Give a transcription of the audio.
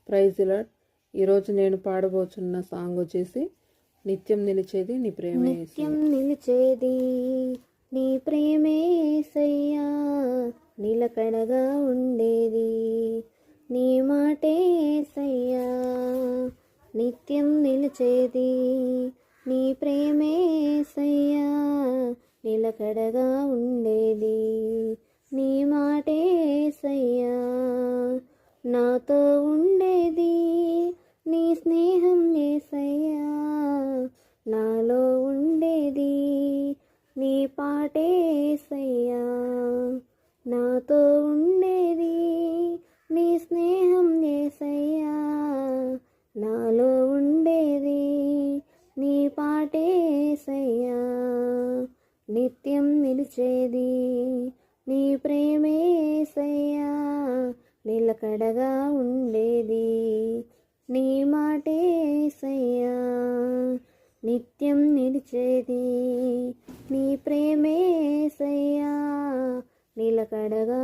Praise the lord. ఈరోజు నేను పాడబోతున్న song వచ్చేసి నిత్యం నిలిచేది నీ ప్రేమే నిత్యం నిలిచేది నీ ప్రేమే యేసయ్యా, నిలకడగా ఉండేది నీ మాటే యేసయ్యా. నిత్యం నిలిచేది నీ ప్రేమే యేసయ్యా, నిలకడగా ఉండేది నీ మాటే యేసయ్యా. నాతో ఉండేది నీ స్నేహం యేసయ్యా, నాలో ఉండేది నీ పాటే యేసయ్యా. నాతో ఉండేది నీ స్నేహం యేసయ్యా, నాలో ఉండేది నీ పాటే యేసయ్యా. నిత్యం నిలిచేది నీ ప్రేమే యేసయ్యా, నిలకడగా ఉండేది నీ మాటే యేసయ్యా. నిత్యం నిలిచేది నీ ప్రేమే యేసయ్యా, నిలకడగా